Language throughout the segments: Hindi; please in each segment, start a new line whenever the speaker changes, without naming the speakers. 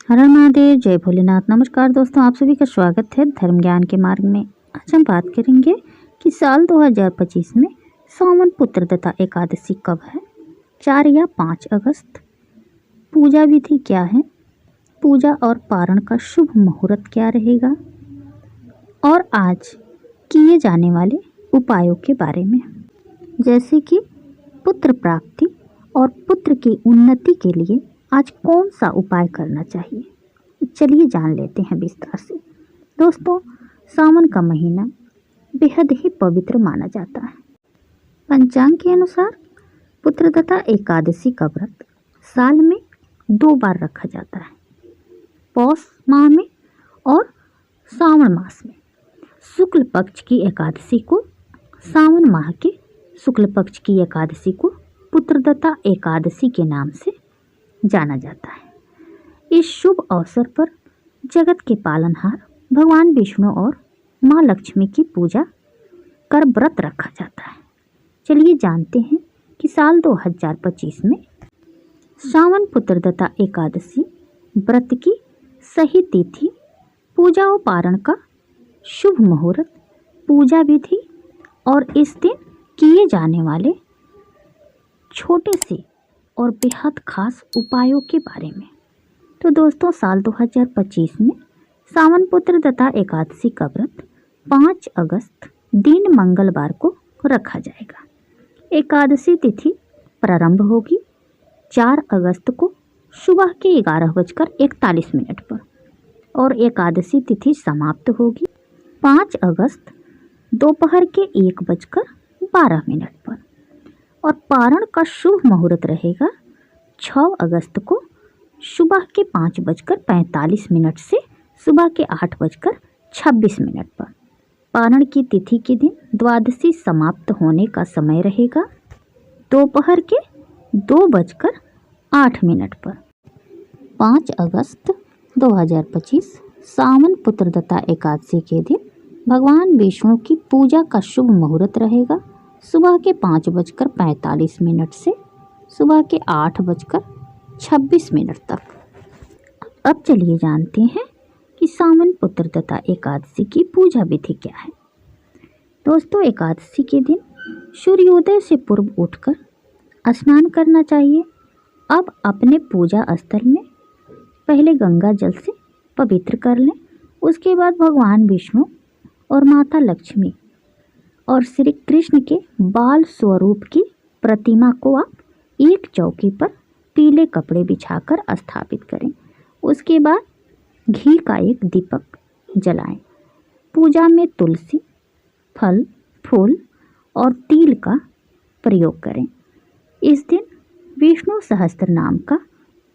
हर हर महादेव, जय भोलेनाथ। नमस्कार दोस्तों, आप सभी का स्वागत है धर्म ज्ञान के मार्ग में। आज हम बात करेंगे कि साल 2025 में सावन पुत्रदता एकादशी कब है, 4 या 5 अगस्त। पूजा विधि क्या है, पूजा और पारण का शुभ मुहूर्त क्या रहेगा, और आज किए जाने वाले उपायों के बारे में, जैसे कि पुत्र प्राप्ति और पुत्र की उन्नति के लिए आज कौन सा उपाय करना चाहिए। चलिए जान लेते हैं विस्तार से। दोस्तों, सावन का महीना बेहद ही पवित्र माना जाता है। पंचांग के अनुसार पुत्रदता एकादशी का व्रत साल में 2 बार रखा जाता है, पौष माह में और सावन मास में। शुक्ल पक्ष की एकादशी को, सावन माह के शुक्ल पक्ष की एकादशी को पुत्रदता एकादशी के नाम से जाना जाता है। इस शुभ अवसर पर जगत के पालनहार भगवान विष्णु और माँ लक्ष्मी की पूजा कर व्रत रखा जाता है। चलिए जानते हैं कि साल 2025 में सावन पुत्रदता एकादशी व्रत की सही तिथि, पूजा और पारण का शुभ मुहूर्त, पूजा विधि और इस दिन किए जाने वाले छोटे से और बेहद खास उपायों के बारे में। तो दोस्तों, साल 2025 में सावन पुत्रदता एकादशी का व्रत 5 अगस्त दिन मंगलवार को रखा जाएगा। एकादशी तिथि प्रारंभ होगी 4 अगस्त को सुबह के 11:41 पर और एकादशी तिथि समाप्त होगी 5 अगस्त दोपहर के 1:12 पर। और पारण का शुभ मुहूर्त रहेगा 6 अगस्त को सुबह के 5:45 से सुबह के 8:26 पर। पारण की तिथि के दिन द्वादशी समाप्त होने का समय रहेगा दोपहर के 2:08 पर। 5 अगस्त 2025 सावन पुत्रदता एकादशी के दिन भगवान विष्णु की पूजा का शुभ मुहूर्त रहेगा सुबह के 5:45 से सुबह के 8:26 तक। अब चलिए जानते हैं कि सावन पुत्रदता एकादशी की पूजा विधि क्या है। दोस्तों, एकादशी के दिन सूर्योदय से पूर्व उठकर स्नान करना चाहिए। अब अपने पूजा स्थल में पहले गंगा जल से पवित्र कर लें। उसके बाद भगवान विष्णु और माता लक्ष्मी और श्री कृष्ण के बाल स्वरूप की प्रतिमा को आप एक चौकी पर पीले कपड़े बिछाकर स्थापित करें। उसके बाद घी का एक दीपक जलाएं। पूजा में तुलसी, फल, फूल और तिल का प्रयोग करें। इस दिन विष्णु सहस्त्र नाम का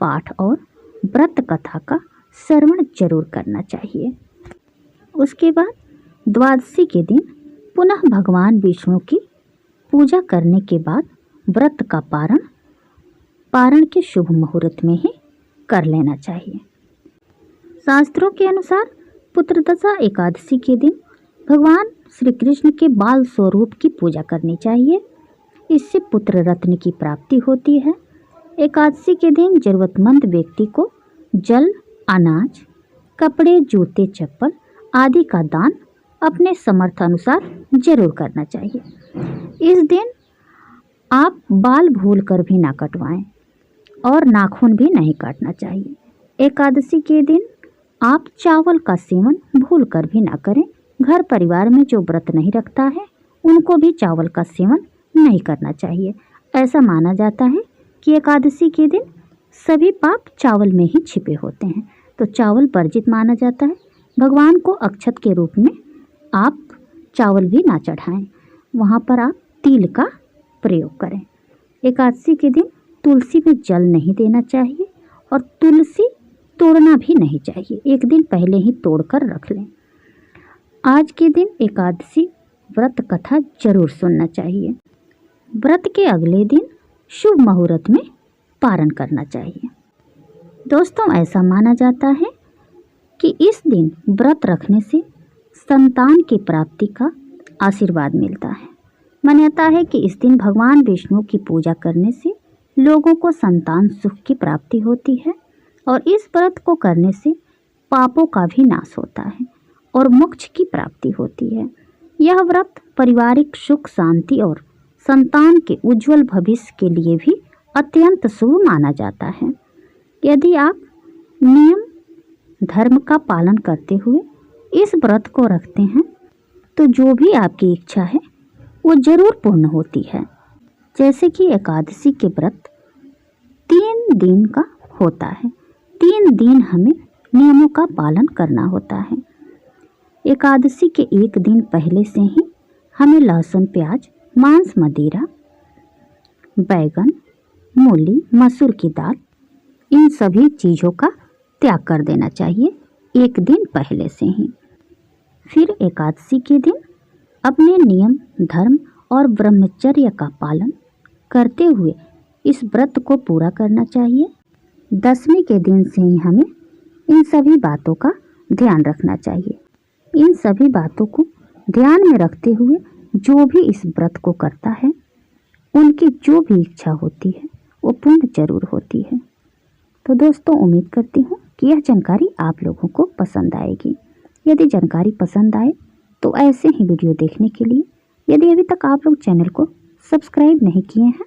पाठ और व्रत कथा का श्रवण जरूर करना चाहिए। उसके बाद द्वादशी के दिन पुनः भगवान विष्णु की पूजा करने के बाद व्रत का पारण के शुभ मुहूर्त में ही कर लेना चाहिए। शास्त्रों के अनुसार पुत्रदशा एकादशी के दिन भगवान श्री कृष्ण के बाल स्वरूप की पूजा करनी चाहिए। इससे पुत्र रत्न की प्राप्ति होती है। एकादशी के दिन जरूरतमंद व्यक्ति को जल, अनाज, कपड़े, जूते, चप्पल आदि का दान अपने समर्थ अनुसार जरूर करना चाहिए। इस दिन आप बाल भूलकर भी ना कटवाएं और नाखून भी नहीं काटना चाहिए। एकादशी के दिन आप चावल का सेवन भूलकर भी ना करें। घर परिवार में जो व्रत नहीं रखता है उनको भी चावल का सेवन नहीं करना चाहिए। ऐसा माना जाता है कि एकादशी के दिन सभी पाप चावल में ही छिपे होते हैं, तो चावल वर्जित माना जाता है। भगवान को अक्षत के रूप में आप चावल भी ना चढ़ाएं, वहाँ पर आप तिल का प्रयोग करें। एकादशी के दिन तुलसी में जल नहीं देना चाहिए और तुलसी तोड़ना भी नहीं चाहिए, एक दिन पहले ही तोड़कर रख लें। आज के दिन एकादशी व्रत कथा जरूर सुनना चाहिए। व्रत के अगले दिन शुभ मुहूर्त में पारण करना चाहिए। दोस्तों, ऐसा माना जाता है कि इस दिन व्रत रखने से संतान की प्राप्ति का आशीर्वाद मिलता है। मान्यता है कि इस दिन भगवान विष्णु की पूजा करने से लोगों को संतान सुख की प्राप्ति होती है। और इस व्रत को करने से पापों का भी नाश होता है और मोक्ष की प्राप्ति होती है। यह व्रत पारिवारिक सुख शांति और संतान के उज्जवल भविष्य के लिए भी अत्यंत शुभ माना जाता है। यदि आप नियम धर्म का पालन करते हुए इस व्रत को रखते हैं तो जो भी आपकी इच्छा है वो जरूर पूर्ण होती है। जैसे कि एकादशी के व्रत 3 दिन का होता है। 3 दिन हमें नियमों का पालन करना होता है। एकादशी के एक दिन पहले से ही हमें लहसुन प्याज मांस मदिरा बैगन मूली मसूर की दाल इन सभी चीज़ों का त्याग कर देना चाहिए एक दिन पहले से ही। फिर एकादशी के दिन अपने नियम धर्म और ब्रह्मचर्य का पालन करते हुए इस व्रत को पूरा करना चाहिए। दशमी के दिन से ही हमें इन सभी बातों का ध्यान रखना चाहिए। इन सभी बातों को ध्यान में रखते हुए जो भी इस व्रत को करता है उनकी जो भी इच्छा होती है वो पूर्ण जरूर होती है। तो दोस्तों उम्मीद करती हूँ कि यह जानकारी आप लोगों को पसंद आएगी। यदि जानकारी पसंद आए तो ऐसे ही वीडियो देखने के लिए यदि अभी तक आप लोग चैनल को सब्सक्राइब नहीं किए हैं,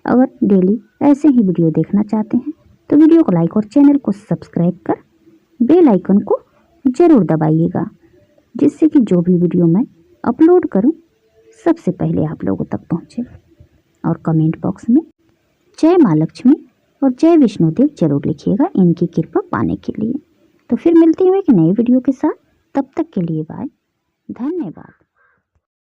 अगर डेली ऐसे ही वीडियो देखना चाहते हैं तो वीडियो को लाइक और चैनल को सब्सक्राइब कर बेल आइकन को ज़रूर दबाइएगा, जिससे कि जो भी वीडियो मैं अपलोड करूं सबसे पहले आप लोगों तक पहुंचे। और कमेंट बॉक्स में जय माँ लक्ष्मी और जय विष्णुदेव जरूर लिखिएगा इनकी कृपा पाने के लिए। तो फिर मिलते हैं एक नए वीडियो के साथ, तब तक के लिए बाय, धन्यवाद।